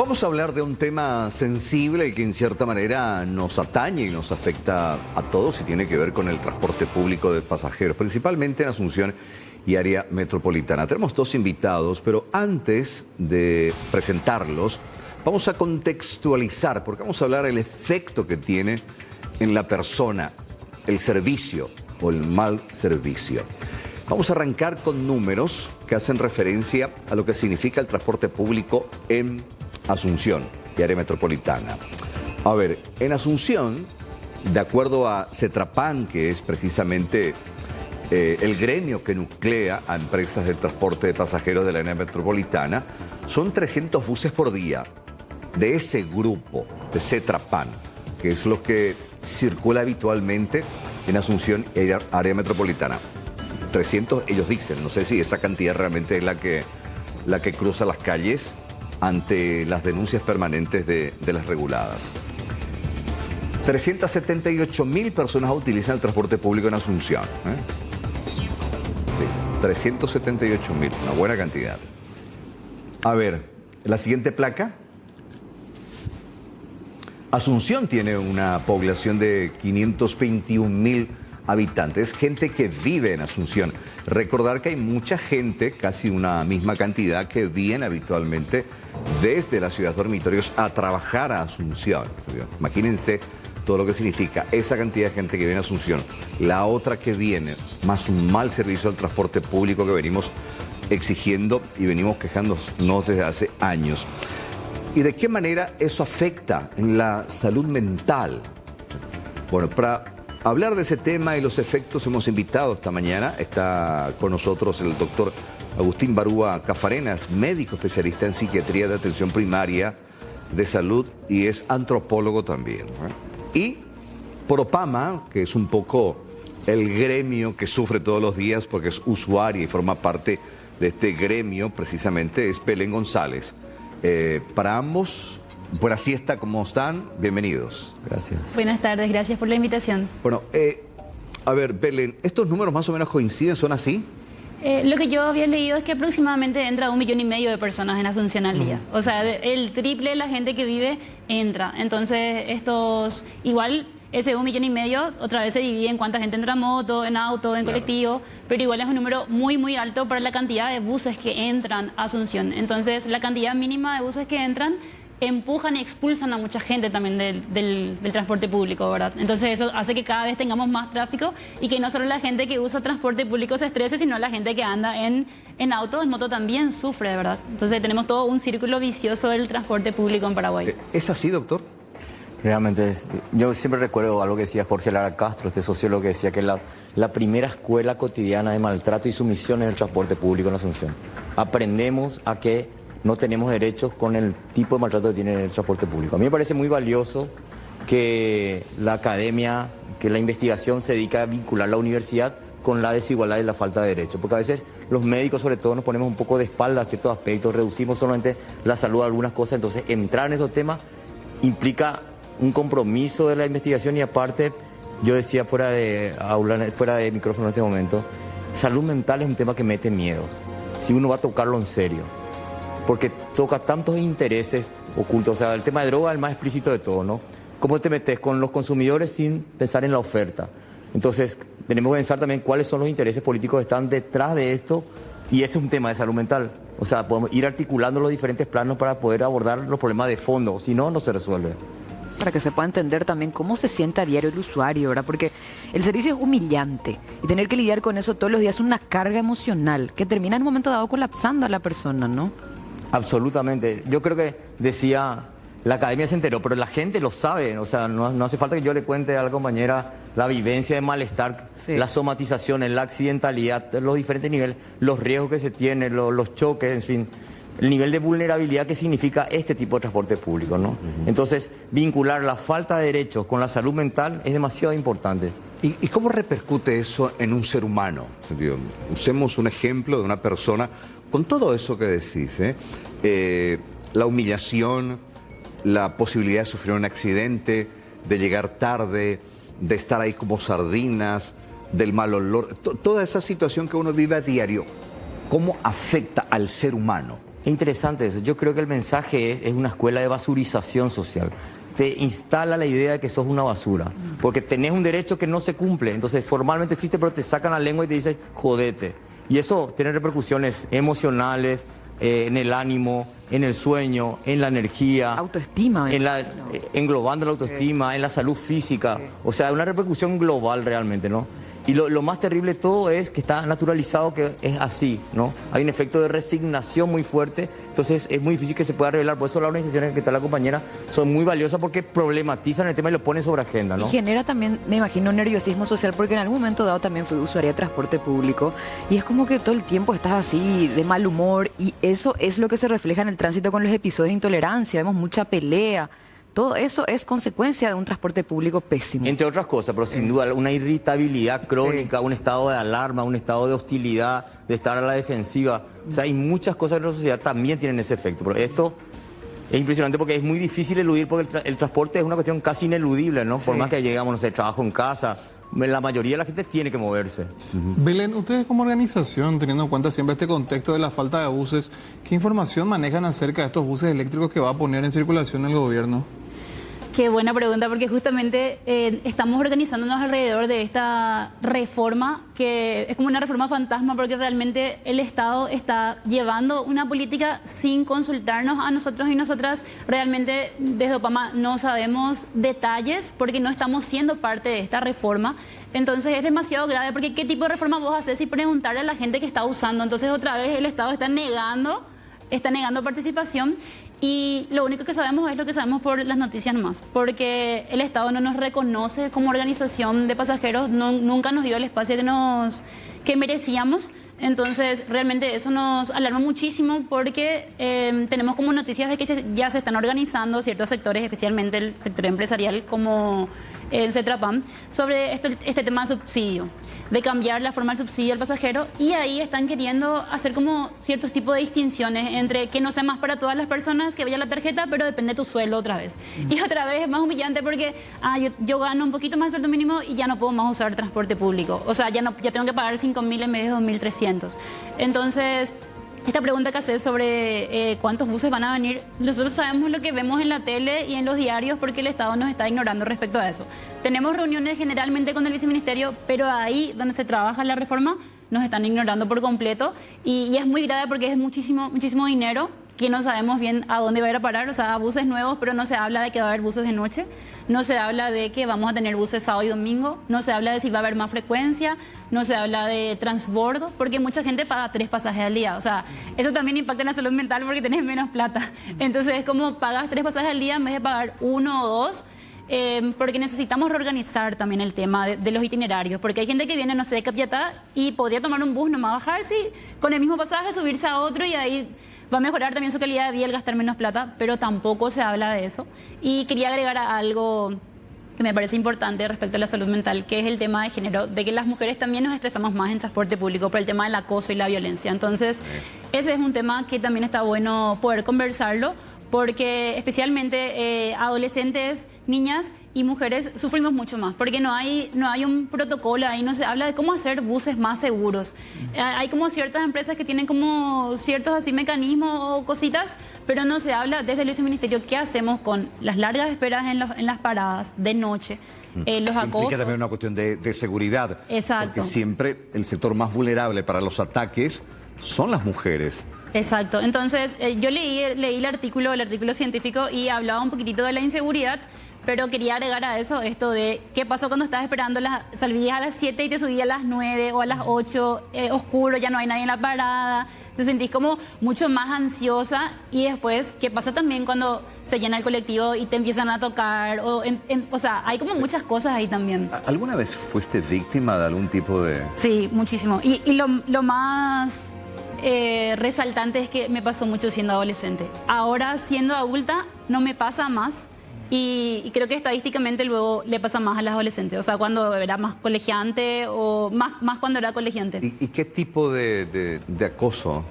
Vamos a hablar de un tema sensible que en cierta manera nos atañe y nos afecta a todos y tiene que ver con el transporte público de pasajeros, principalmente en Asunción y área metropolitana. Tenemos dos invitados, pero antes de presentarlos, vamos a contextualizar, porque vamos a hablar del efecto que tiene en la persona el servicio o el mal servicio. Vamos a arrancar con números que hacen referencia a lo que significa el transporte público en Asunción y área metropolitana. A ver, en Asunción, de acuerdo a CETRAPAN, que es precisamente el gremio que nuclea a empresas del transporte de pasajeros de la área metropolitana, son 300 buses por día de ese grupo de CETRAPAN, que es lo que circula habitualmente en Asunción y área metropolitana. 300, ellos dicen, no sé si esa cantidad realmente es la que cruza las calles ante las denuncias permanentes de las reguladas. 378.000 personas utilizan el transporte público en Asunción. Sí, 378.000, una buena cantidad. A ver, la siguiente placa. Asunción tiene una población de 521.000 habitantes, gente que vive en Asunción. Recordar que hay mucha gente, casi una misma cantidad, que viene habitualmente desde la ciudad dormitorios a trabajar a Asunción. Imagínense todo lo que significa esa cantidad de gente que viene a Asunción. La otra que viene, más un mal servicio del transporte público que venimos exigiendo y venimos quejándonos desde hace años. ¿Y de qué manera eso afecta en la salud mental? Bueno, para hablar de ese tema y los efectos hemos invitado esta mañana, está con nosotros el doctor Agustín Barúa Cafarenas, médico especialista en psiquiatría de atención primaria de salud y es antropólogo también. Y Propama, que es un poco el gremio que sufre todos los días porque es usuaria y forma parte de este gremio, precisamente es Belén González. Para ambos, buena siesta, ¿cómo están? Bienvenidos. Gracias. Buenas tardes, gracias por la invitación. Bueno, a ver, Belén, ¿estos números más o menos coinciden? ¿Son así? Lo que yo había leído es que aproximadamente entra 1,5 millones de personas en Asunción al día. O sea, el triple de la gente que vive entra. Entonces, igual ese 1,5 millones otra vez se divide en cuánta gente entra en moto, en auto, en colectivo, pero igual es un número muy, muy alto para la cantidad de buses que entran a Asunción. Entonces, la cantidad mínima de buses que entran empujan y expulsan a mucha gente también del transporte público, ¿verdad? Entonces eso hace que cada vez tengamos más tráfico y que no solo la gente que usa transporte público se estrese, sino la gente que anda en auto, en moto también sufre, ¿verdad? Entonces tenemos todo un círculo vicioso del transporte público en Paraguay. ¿Es así, doctor? Realmente, yo siempre recuerdo algo que decía Jorge Lara Castro, este sociólogo, que decía que la primera escuela cotidiana de maltrato y sumisión es el transporte público en Asunción. Aprendemos a que no tenemos derechos con el tipo de maltrato que tiene el transporte público. A mí me parece muy valioso que la academia, que la investigación se dedica a vincular la universidad con la desigualdad y la falta de derechos. Porque a veces los médicos, sobre todo, nos ponemos un poco de espalda a ciertos aspectos, reducimos solamente la salud a algunas cosas. Entonces, entrar en esos temas implica un compromiso de la investigación y aparte, yo decía fuera de micrófono en este momento, salud mental es un tema que mete miedo, si uno va a tocarlo en serio. Porque toca tantos intereses ocultos. O sea, el tema de droga es el más explícito de todo, ¿no? ¿Cómo te metes con los consumidores sin pensar en la oferta? Entonces, tenemos que pensar también cuáles son los intereses políticos que están detrás de esto y ese es un tema de salud mental. O sea, podemos ir articulando los diferentes planos para poder abordar los problemas de fondo, si no, no se resuelve. Para que se pueda entender también cómo se siente a diario el usuario, ¿verdad? Porque el servicio es humillante y tener que lidiar con eso todos los días es una carga emocional que termina en un momento dado colapsando a la persona, ¿no? Absolutamente. Yo creo que decía, la academia se enteró, pero la gente lo sabe. O sea, no hace falta que yo le cuente a la compañera la vivencia de malestar, sí, las somatizaciones, la accidentalidad, los diferentes niveles, los riesgos que se tienen, los choques, en fin, el nivel de vulnerabilidad que significa este tipo de transporte público, ¿no? Entonces, vincular la falta de derechos con la salud mental es demasiado importante. ¿Y cómo repercute eso en un ser humano? Usemos un ejemplo de una persona con todo eso que decís, la humillación, la posibilidad de sufrir un accidente, de llegar tarde, de estar ahí como sardinas, del mal olor, toda esa situación que uno vive a diario, ¿cómo afecta al ser humano? Es interesante eso. Yo creo que el mensaje es una escuela de basurización social. Te instala la idea de que sos una basura, porque tenés un derecho que no se cumple. Entonces formalmente existe, pero te sacan la lengua y te dicen jodete. Y eso tiene repercusiones emocionales, en el ánimo, en el sueño, en la energía. Autoestima. Englobando la autoestima, en la salud física. O sea, una repercusión global realmente, ¿no? Y lo más terrible de todo es que está naturalizado que es así, ¿no? Hay un efecto de resignación muy fuerte, entonces es muy difícil que se pueda revelar. Por eso las organizaciones que está la compañera son muy valiosas porque problematizan el tema y lo ponen sobre agenda, ¿no? Y genera también, me imagino, nerviosismo social, porque en algún momento dado también fui usuaria de transporte público y es como que todo el tiempo estás así de mal humor y eso es lo que se refleja en el tránsito con los episodios de intolerancia. Vemos mucha pelea. Todo eso es consecuencia de un transporte público pésimo. Entre otras cosas, pero sin duda una irritabilidad crónica, un estado de alarma, un estado de hostilidad, de estar a la defensiva. O sea, hay muchas cosas en la sociedad también tienen ese efecto. Pero esto es impresionante porque es muy difícil eludir porque el transporte es una cuestión casi ineludible, ¿no? Por más que llegamos, no sé, trabajo en casa, la mayoría de la gente tiene que moverse. Belén, ustedes como organización, teniendo en cuenta siempre este contexto de la falta de buses, ¿qué información manejan acerca de estos buses eléctricos que va a poner en circulación el gobierno? Qué buena pregunta, porque justamente estamos organizándonos alrededor de esta reforma, que es como una reforma fantasma, porque realmente el Estado está llevando una política sin consultarnos a nosotros y nosotras. Realmente desde OPAMA no sabemos detalles porque no estamos siendo parte de esta reforma. Entonces es demasiado grave, porque ¿qué tipo de reforma vos haces sin preguntarle a la gente que está usando? Entonces otra vez el Estado está negando participación. Y lo único que sabemos es lo que sabemos por las noticias nomás, porque el Estado no nos reconoce como organización de pasajeros, nunca nos dio el espacio que merecíamos. Entonces realmente eso nos alarma muchísimo porque tenemos como noticias de que ya se están organizando ciertos sectores, especialmente el sector empresarial como el CETRAPAM, sobre este tema de subsidio, de cambiar la forma del subsidio al pasajero, y ahí están queriendo hacer como ciertos tipos de distinciones entre que no sea más para todas las personas, que vaya la tarjeta, pero depende de tu sueldo otra vez. Y otra vez es más humillante porque yo gano un poquito más de sueldo mínimo y ya no puedo más usar transporte público. O sea, ya tengo que pagar 5.000 en vez de 2.300. Entonces, esta pregunta que haces sobre cuántos buses van a venir, nosotros sabemos lo que vemos en la tele y en los diarios porque el Estado nos está ignorando respecto a eso. Tenemos reuniones generalmente con el viceministerio, pero ahí donde se trabaja la reforma nos están ignorando por completo y es muy grave porque es muchísimo dinero que no sabemos bien a dónde va a ir a parar. O sea, buses nuevos, pero no se habla de que va a haber buses de noche, no se habla de que vamos a tener buses sábado y domingo, no se habla de si va a haber más frecuencia, no se habla de transbordo, porque mucha gente paga 3 pasajes al día. O sea, eso también impacta en la salud mental porque tenés menos plata. Entonces es como pagas 3 pasajes al día en vez de pagar 1 o 2. Porque necesitamos reorganizar también el tema de los itinerarios, porque hay gente que viene, no sé, de Capiatá y podría tomar un bus, nomás bajarse con el mismo pasaje, subirse a otro y ahí va a mejorar también su calidad de vida, el gastar menos plata, pero tampoco se habla de eso. Y quería agregar algo que me parece importante respecto a la salud mental, que es el tema de género, de que las mujeres también nos estresamos más en transporte público por el tema del acoso y la violencia. Entonces, ese es un tema que también está bueno poder conversarlo, porque especialmente adolescentes, niñas y mujeres sufrimos mucho más, porque no hay un protocolo, ahí no se habla de cómo hacer buses más seguros. Hay como ciertas empresas que tienen como ciertos así mecanismos o cositas, pero no se habla desde el viceministerio qué hacemos con las largas esperas en las paradas de noche, los acosos. Implica también una cuestión de seguridad. Exacto. Porque siempre el sector más vulnerable para los ataques son las mujeres. Exacto. Entonces, yo leí el artículo científico y hablaba un poquitito de la inseguridad, pero quería agregar a eso esto de qué pasó cuando estás esperando, salías a las 7 y te subías a las 9 o a las 8, oscuro, ya no hay nadie en la parada, te sentís como mucho más ansiosa. Y después, ¿qué pasa también cuando se llena el colectivo y te empiezan a tocar? O sea, hay como muchas cosas ahí también. ¿Alguna vez fuiste víctima de algún tipo de...? Sí, muchísimo. Y lo más resaltante es que me pasó mucho siendo adolescente. Ahora, siendo adulta, no me pasa más. Y creo que estadísticamente luego le pasa más a las adolescentes. O sea, cuando era más colegiante o más cuando era colegiante. ¿Y qué tipo de acoso?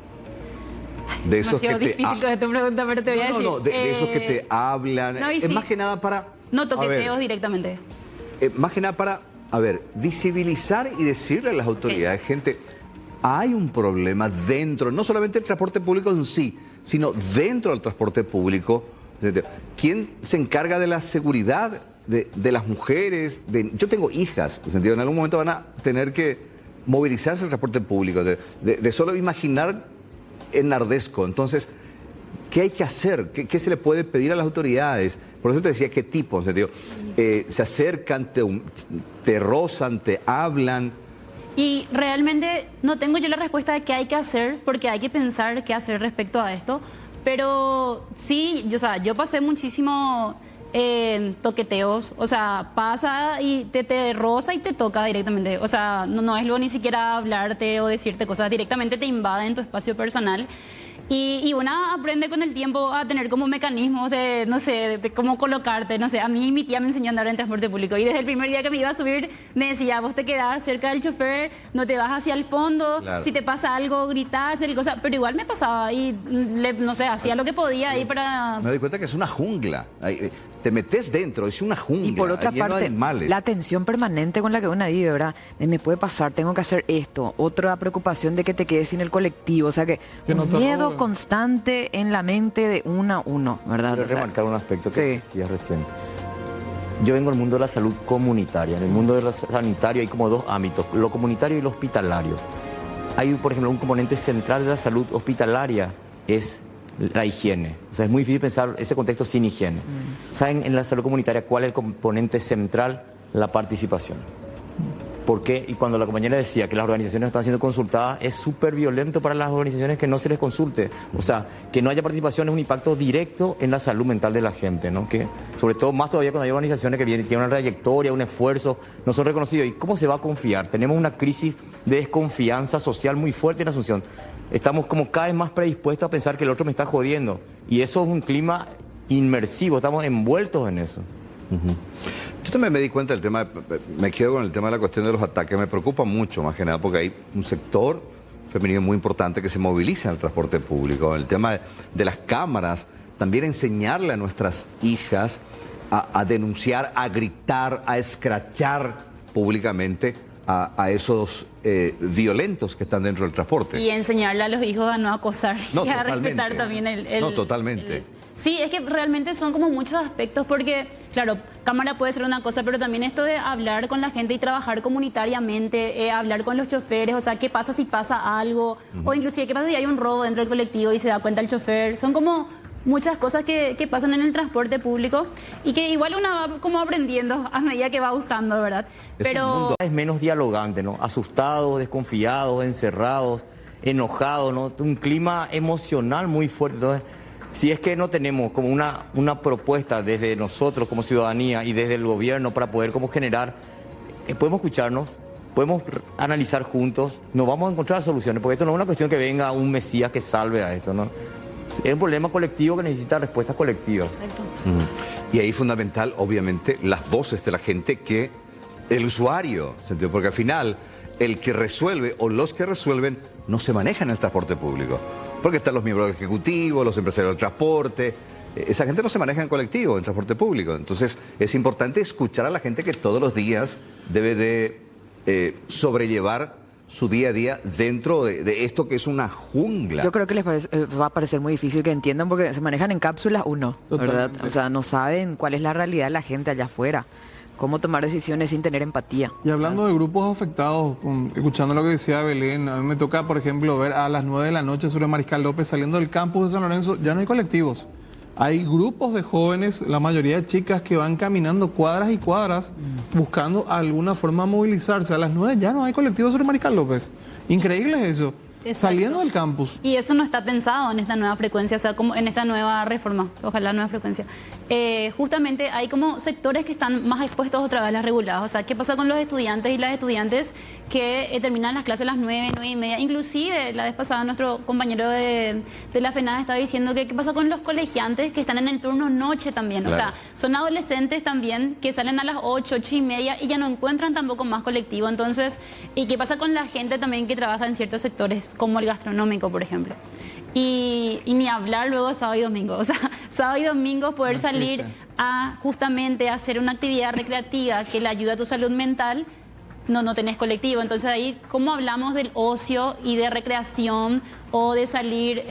De esos que difícil con esta pregunta, pero te voy a decir. De esos que te hablan. No, es sí. más que nada para... No toqueteos directamente. Más que nada para, visibilizar y decirle a las autoridades, gente, hay un problema dentro, no solamente el transporte público en sí, sino dentro del transporte público. ¿Quién se encarga de la seguridad de las mujeres? Yo tengo hijas, en algún momento van a tener que movilizarse el transporte público. De solo imaginar enardezco. Entonces, ¿qué hay que hacer? ¿Qué se le puede pedir a las autoridades? Por eso te decía qué tipo, se acercan, te rozan, te hablan. Y realmente no tengo yo la respuesta de qué hay que hacer, porque hay que pensar qué hacer respecto a esto. Pero sí, yo pasé muchísimo toqueteos, o sea, pasa y te roza y te toca directamente. O sea, no es luego ni siquiera hablarte o decirte cosas, directamente te invade en tu espacio personal. Y una aprende con el tiempo a tener como mecanismos de, no sé, de cómo colocarte, no sé. A mí mi tía me enseñó a andar en transporte público y desde el primer día que me iba a subir me decía, vos te quedás cerca del chofer, no te vas hacia el fondo, claro. Si te pasa algo, gritás, cosa. Pero igual me pasaba y, no sé, hacía lo que podía ahí para... Me doy cuenta que es una jungla. Te metes dentro, es una jungla. Y por otra parte, la tensión permanente con la que uno vive, ¿verdad? Me puede pasar, tengo que hacer esto. Otra preocupación de que te quedes sin el colectivo. O sea que un miedo constante en la mente de uno a uno, ¿verdad? Quiero remarcar un aspecto que decías recién. Yo vengo del mundo de la salud comunitaria. En el mundo de lo sanitario hay como dos ámbitos, lo comunitario y lo hospitalario. Hay, por ejemplo, un componente central de la salud hospitalaria, es la higiene. O sea, es muy difícil pensar ese contexto sin higiene. ¿Saben en la salud comunitaria cuál es el componente central? La participación. ¿Por qué? Y cuando la compañera decía que las organizaciones están siendo consultadas, es súper violento para las organizaciones que no se les consulte. O sea, que no haya participación es un impacto directo en la salud mental de la gente, ¿no? Que, sobre todo, más todavía cuando hay organizaciones que tienen una trayectoria, un esfuerzo, no son reconocidos. ¿Y cómo se va a confiar? Tenemos una crisis de desconfianza social muy fuerte en Asunción. Estamos como cada vez más predispuestos a pensar que el otro me está jodiendo. Y eso es un clima inmersivo, estamos envueltos en eso. Yo también me di cuenta del tema, me quedo con el tema de la cuestión de los ataques, me preocupa mucho más que nada porque hay un sector femenino muy importante que se moviliza en el transporte público. El tema de las cámaras, también enseñarle a nuestras hijas a denunciar, a gritar, a escrachar públicamente a esos violentos que están dentro del transporte. Y enseñarle a los hijos a no acosar y a respetar también No, totalmente. Sí, es que realmente son como muchos aspectos porque, claro, cámara puede ser una cosa, pero también esto de hablar con la gente y trabajar comunitariamente, hablar con los choferes, o sea, qué pasa si pasa algo, o inclusive qué pasa si hay un robo dentro del colectivo y se da cuenta el chofer. Son como muchas cosas que pasan en el transporte público y que igual uno va como aprendiendo a medida que va usando, ¿verdad? Pero es menos dialogante, ¿no? Asustados, desconfiados, encerrados, enojados, ¿no? Un clima emocional muy fuerte. Entonces, si es que no tenemos como una propuesta desde nosotros como ciudadanía y desde el gobierno para poder como generar, podemos escucharnos, podemos analizar juntos, nos vamos a encontrar soluciones, porque esto no es una cuestión que venga un mesías que salve a esto, ¿no? Es un problema colectivo que necesita respuestas colectivas. Exacto. Y ahí fundamental, obviamente, las voces de la gente que el usuario, ¿sentido? Porque al final el que resuelve o los que resuelven no se manejan en el transporte público. Porque están los miembros ejecutivos, los empresarios del transporte. Esa gente no se maneja en colectivo, en transporte público. Entonces es importante escuchar a la gente que todos los días debe de sobrellevar su día a día dentro de esto que es una jungla. Yo creo que va a parecer muy difícil que entiendan porque se manejan en cápsulas ¿verdad? Totalmente. O sea, no saben cuál es la realidad de la gente allá afuera. Cómo tomar decisiones sin tener empatía. Y hablando de grupos afectados, escuchando lo que decía Belén, a mí me toca, por ejemplo, ver a las 9 de la noche sobre Mariscal López saliendo del campus de San Lorenzo, ya no hay colectivos. Hay grupos de jóvenes, la mayoría de chicas, que van caminando cuadras y cuadras buscando alguna forma de movilizarse. A las 9 ya no hay colectivos sobre Mariscal López. Increíble eso. Exacto. Saliendo del campus. Y eso no está pensado en esta nueva frecuencia, o sea, como en esta nueva reforma, ojalá nueva frecuencia. Justamente hay como sectores que están más expuestos otra vez a las reguladas. O sea, ¿qué pasa con los estudiantes y las estudiantes que terminan las clases a las 9, 9:30? Inclusive, la vez pasada nuestro compañero de la FENADE estaba diciendo que qué pasa con los colegiantes que están en el turno noche también. Claro. O sea, son adolescentes también que salen a las 8, 8:30 y ya no encuentran tampoco más colectivo. Entonces, ¿y qué pasa con la gente también que trabaja en ciertos sectores, como el gastronómico, por ejemplo? Y ni hablar luego sábado y domingo. O sea, sábado y domingo poder salir a justamente hacer una actividad recreativa que le ayude a tu salud mental, no tenés colectivo. Entonces ahí, ¿cómo hablamos del ocio y de recreación o de salir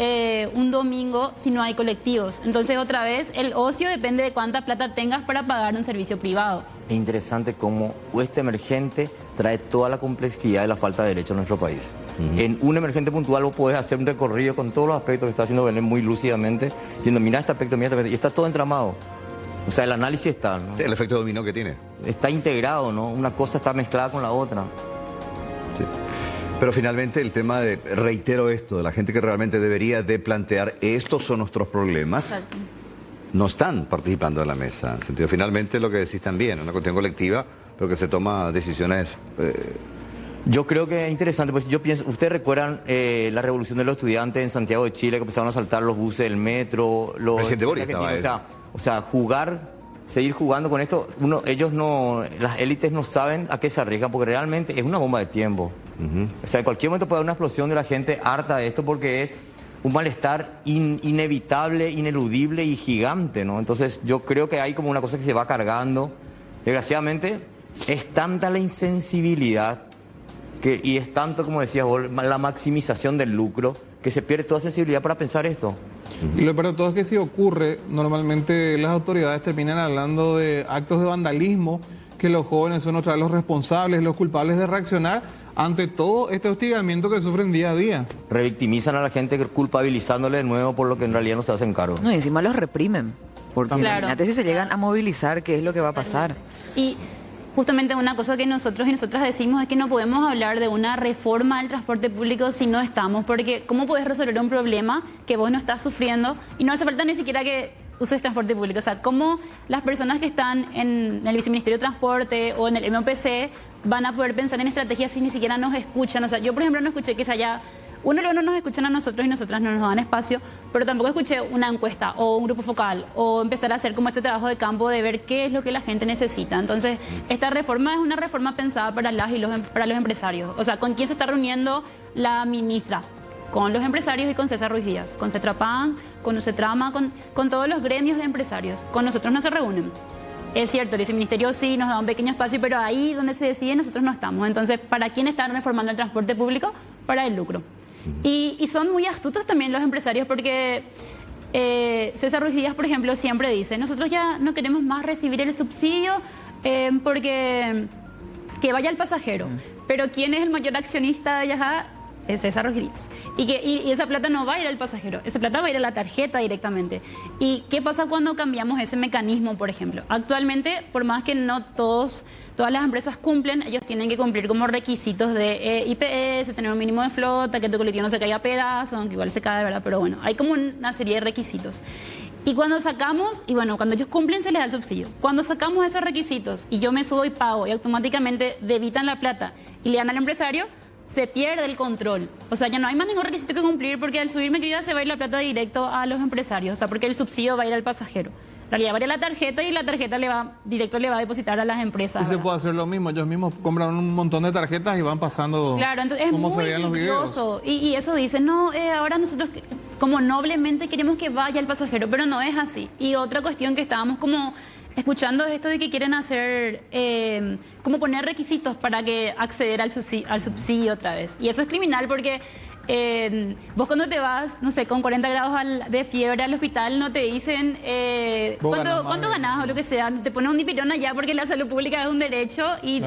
un domingo si no hay colectivos? Entonces otra vez, el ocio depende de cuánta plata tengas para pagar un servicio privado. Es interesante cómo este emergente trae toda la complejidad de la falta de derechos en nuestro país. En un emergente puntual vos podés hacer un recorrido con todos los aspectos que está haciendo Belén muy lúcidamente, diciendo, mira este aspecto, y está todo entramado. O sea, el análisis está, ¿no? El efecto dominó que tiene. Está integrado, ¿no? Una cosa está mezclada con la otra. Sí. Pero finalmente el tema de, reitero esto, de la gente que realmente debería de plantear, estos son nuestros problemas, Exacto. no están participando en la mesa. En el sentido, finalmente lo que decís también, una cuestión colectiva, pero que se toma decisiones... Yo creo que es interesante, pues yo pienso, ustedes recuerdan la revolución de los estudiantes en Santiago de Chile, que empezaron a saltar los buses del metro, los... Presidente Boric estaba o sea, seguir jugando con esto, las élites no saben a qué se arriesgan, porque realmente es una bomba de tiempo. O sea, en cualquier momento puede haber una explosión de la gente harta de esto, porque es un malestar inevitable, ineludible y gigante, ¿no? Entonces yo creo que hay como una cosa que se va cargando. Desgraciadamente, es tanta la insensibilidad y es tanto, como decías vos, la maximización del lucro, que se pierde toda sensibilidad para pensar esto. Y lo peor de todo es que si ocurre, normalmente las autoridades terminan hablando de actos de vandalismo, que los jóvenes son otra vez los responsables, los culpables de reaccionar ante todo este hostigamiento que sufren día a día. Revictimizan a la gente culpabilizándole de nuevo por lo que en realidad no se hacen cargo. No, y encima los reprimen. Porque Claro. imagínate si se llegan a movilizar, ¿qué es lo que va a pasar? Y justamente una cosa que nosotros y nosotras decimos es que no podemos hablar de una reforma del transporte público si no estamos, porque ¿cómo puedes resolver un problema que vos no estás sufriendo? Y no hace falta ni siquiera que uses transporte público. O sea, ¿cómo las personas que están en el Viceministerio de Transporte o en el MOPC van a poder pensar en estrategias si ni siquiera nos escuchan? O sea, yo por ejemplo no escuché que se haya... Uno luego no nos escuchan a nosotros y nosotras no nos dan espacio, pero tampoco escuché una encuesta o un grupo focal o empezar a hacer como este trabajo de campo de ver qué es lo que la gente necesita. Entonces, esta reforma es una reforma pensada para para los empresarios. O sea, ¿con quién se está reuniendo la ministra? Con los empresarios y con César Ruiz Díaz, con Cetrapan, con Ucetrama, con todos los gremios de empresarios. Con nosotros no se reúnen. Es cierto, el viceministerio sí nos da un pequeño espacio, pero ahí donde se decide nosotros no estamos. Entonces, ¿para quién están reformando el transporte público? Para el lucro. Y son muy astutos también los empresarios porque César Ruiz Díaz, por ejemplo, siempre dice, nosotros ya no queremos más recibir el subsidio porque que vaya el pasajero. Pero ¿quién es el mayor accionista de Yajá? Es César Ruiz Díaz. Y esa plata no va a ir al pasajero, esa plata va a ir a la tarjeta directamente. ¿Y qué pasa cuando cambiamos ese mecanismo, por ejemplo? Actualmente, por más que no todas las empresas cumplen, ellos tienen que cumplir como requisitos de IPS, tener un mínimo de flota, que tu colectivo no se caiga a pedazos, aunque igual se cae, ¿verdad? Pero bueno, hay como una serie de requisitos. Y cuando sacamos, y bueno, cuando ellos cumplen se les da el subsidio. Cuando sacamos esos requisitos y yo me subo y pago y automáticamente debitan la plata y le dan al empresario, se pierde el control. O sea, ya no hay más ningún requisito que cumplir porque al subirme yo ya se va a ir la plata directo a los empresarios. O sea, porque el subsidio va a ir al pasajero. En realidad va a ir a la tarjeta y la tarjeta directo le va a depositar a las empresas. Y se puede hacer lo mismo, ellos mismos compran un montón de tarjetas y van pasando, claro, entonces es como se muy veían los videos. Y eso dicen, no, ahora nosotros como noblemente queremos que vaya el pasajero, pero no es así. Y otra cuestión que estábamos como escuchando es esto de que quieren hacer, como poner requisitos para que acceder al subsidio otra vez. Y eso es criminal porque vos cuando te vas, no sé, con 40 grados de fiebre al hospital, no te dicen cuánto ganás o lo que sea. Te ponen un dipirón allá porque la salud pública es un derecho y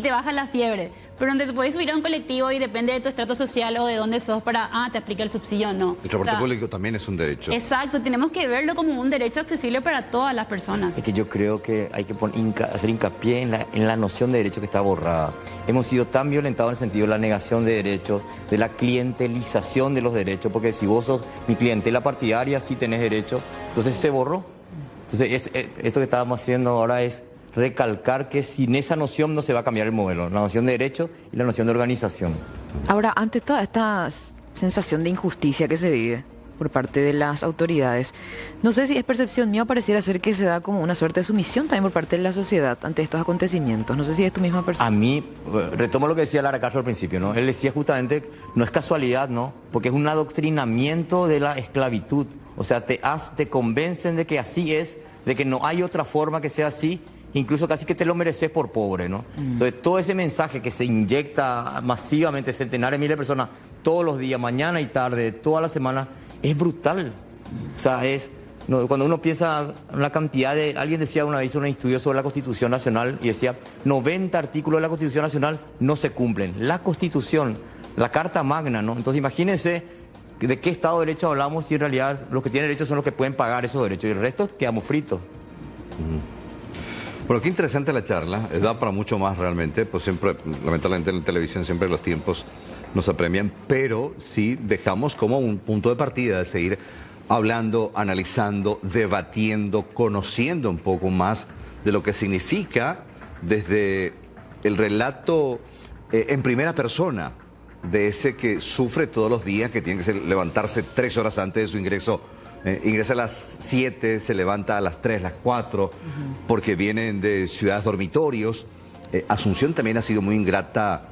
te baja la fiebre. Pero donde te puedes subir a un colectivo y depende de tu estrato social o de dónde sos para, te aplica el subsidio o no. El transporte público también es un derecho. Exacto, tenemos que verlo como un derecho accesible para todas las personas. Es que yo creo que hay que hacer hincapié en la noción de derecho que está borrada. Hemos sido tan violentados en el sentido de la negación de derechos, de la clientelización de los derechos, porque si vos sos mi clientela partidaria, sí tenés derecho, entonces se borró. Entonces esto que estábamos haciendo ahora es recalcar que sin esa noción no se va a cambiar el modelo, la noción de derecho y la noción de organización. Ahora, ante toda esta sensación de injusticia que se vive por parte de las autoridades, no sé si es percepción mía o pareciera ser que se da como una suerte de sumisión también por parte de la sociedad ante estos acontecimientos. No sé si es tu misma percepción. A mí, retomo lo que decía Lara Castro al principio, ¿no? Él decía justamente, no es casualidad, ¿no? Porque es un adoctrinamiento de la esclavitud. O sea, te convencen de que así es, de que no hay otra forma que sea así. incluso casi que te lo mereces por pobre, ¿no? Entonces, todo ese mensaje que se inyecta masivamente, centenares de miles de personas, todos los días, mañana y tarde, toda la semana, es brutal. O sea, cuando uno piensa en la cantidad de... Alguien decía una vez, un estudio sobre la Constitución Nacional, y decía, 90 artículos de la Constitución Nacional no se cumplen. La Constitución, la Carta Magna, ¿no? Entonces, imagínense de qué Estado de Derecho hablamos si en realidad los que tienen derechos son los que pueden pagar esos derechos, y el resto quedamos fritos. Bueno, qué interesante la charla, da para mucho más realmente, pues siempre, lamentablemente en la televisión siempre los tiempos nos apremian, pero sí dejamos como un punto de partida de seguir hablando, analizando, debatiendo, conociendo un poco más de lo que significa desde el relato en primera persona de ese que sufre todos los días, que tiene que levantarse 3 horas antes de su ingreso. Ingresa a las 7, se levanta a las 3, las 4, porque vienen de ciudades dormitorios. Asunción también ha sido muy ingrata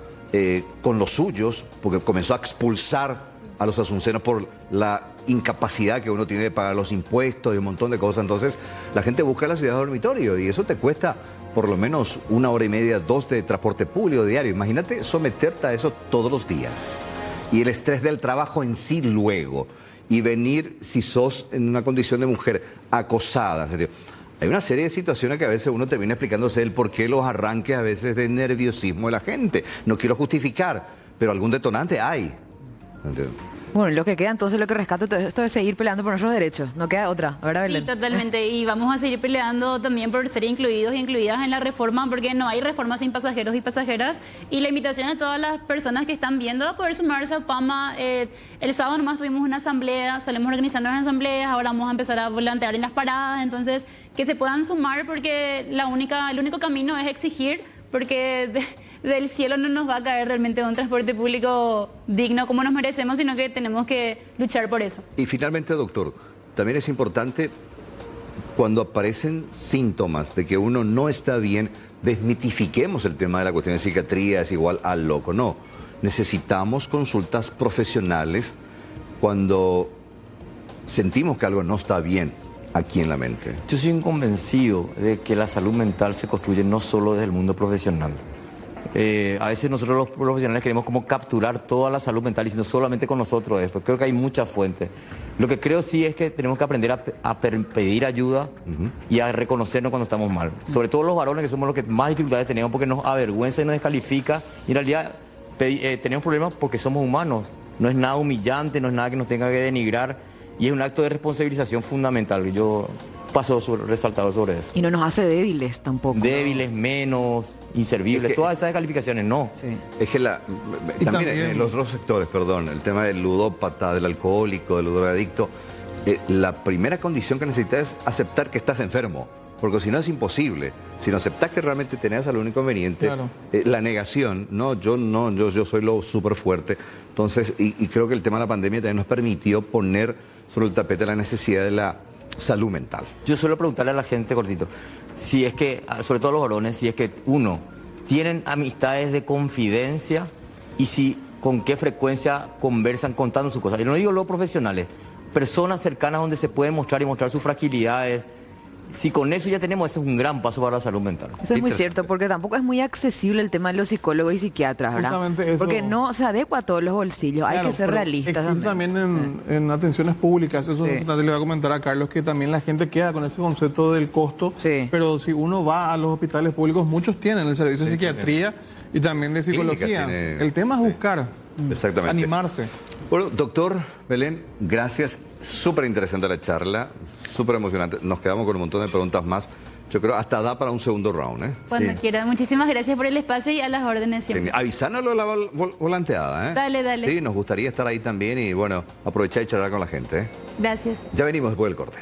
con los suyos, porque comenzó a expulsar a los asuncenos por la incapacidad que uno tiene de pagar los impuestos y un montón de cosas. Entonces, la gente busca la ciudad de dormitorio y eso te cuesta por lo menos 1 hora y media, 2 de transporte público diario. Imagínate someterte a eso todos los días. Y el estrés del trabajo en sí luego. Y venir, si sos en una condición de mujer acosada, en serio. Hay una serie de situaciones que a veces uno termina explicándose el por qué los arranques a veces de nerviosismo de la gente. No quiero justificar, pero algún detonante hay. ¿Entiendes? Bueno, lo que queda entonces, lo que rescato todo esto es seguir peleando por nuestros derechos. No queda otra, ¿verdad, Belén? Sí, totalmente. Y vamos a seguir peleando también por ser incluidos y incluidas en la reforma, porque no hay reforma sin pasajeros y pasajeras. Y la invitación a todas las personas que están viendo a poder sumarse a PAMA. El sábado nomás tuvimos una asamblea, salimos organizando unas asambleas, ahora vamos a empezar a volantear en las paradas. Entonces, que se puedan sumar porque el único camino es exigir, porque del cielo no nos va a caer realmente un transporte público digno como nos merecemos, sino que tenemos que luchar por eso. Y finalmente, doctor, también es importante cuando aparecen síntomas de que uno no está bien, desmitifiquemos el tema de la cuestión de psiquiatría, es igual al loco. No, necesitamos consultas profesionales cuando sentimos que algo no está bien aquí en la mente. Yo soy convencido de que la salud mental se construye no solo desde el mundo profesional. A veces nosotros los profesionales queremos como capturar toda la salud mental diciendo solamente con nosotros después. Creo que hay muchas fuentes. Lo que creo sí es que tenemos que aprender a pedir ayuda y a reconocernos cuando estamos mal. Sobre todo los varones, que somos los que más dificultades tenemos porque nos avergüenza y nos descalifica. Y en realidad tenemos problemas porque somos humanos. No es nada humillante, no es nada que nos tenga que denigrar. Y es un acto de responsabilización fundamental. Yo paso resaltador sobre eso. Y no nos hace débiles tampoco. Débiles, menos, inservibles, todas esas calificaciones no. Sí. Es que también en los otros sectores, perdón, el tema del ludópata, del alcohólico, del drogadicto, la primera condición que necesitas es aceptar que estás enfermo, porque si no es imposible. Si no aceptas que realmente tenés algún inconveniente, claro. La negación, yo soy lo súper fuerte. Entonces, y creo que el tema de la pandemia también nos permitió poner sobre el tapete la necesidad de la salud mental. Yo suelo preguntarle a la gente, cortito, si es que, sobre todo a los varones, si es que, uno, tienen amistades de confidencia y si con qué frecuencia conversan contando sus cosas. Yo no digo los profesionales, personas cercanas donde se pueden mostrar y mostrar sus fragilidades. Si con eso ya tenemos, ese es un gran paso para la salud mental. Eso es muy cierto, porque tampoco es muy accesible el tema de los psicólogos y psiquiatras, ¿verdad? Justamente eso. Porque no se adecua a todos los bolsillos, hay que ser realistas también en atenciones públicas, eso le voy a comentar a Carlos, que también la gente queda con ese concepto del costo, pero si uno va a los hospitales públicos, muchos tienen el servicio de psiquiatría y también de psicología. El tema es buscar, animarse. Bueno, doctor Belén, gracias. Súper interesante la charla, súper emocionante. Nos quedamos con un montón de preguntas más. Yo creo hasta da para un segundo round. Cuando quiera. Muchísimas gracias por el espacio y a las órdenes siempre. Avisanos lo de la volanteada. Dale. Sí, nos gustaría estar ahí también y bueno, aprovechar y charlar con la gente. Gracias. Ya venimos después del corte.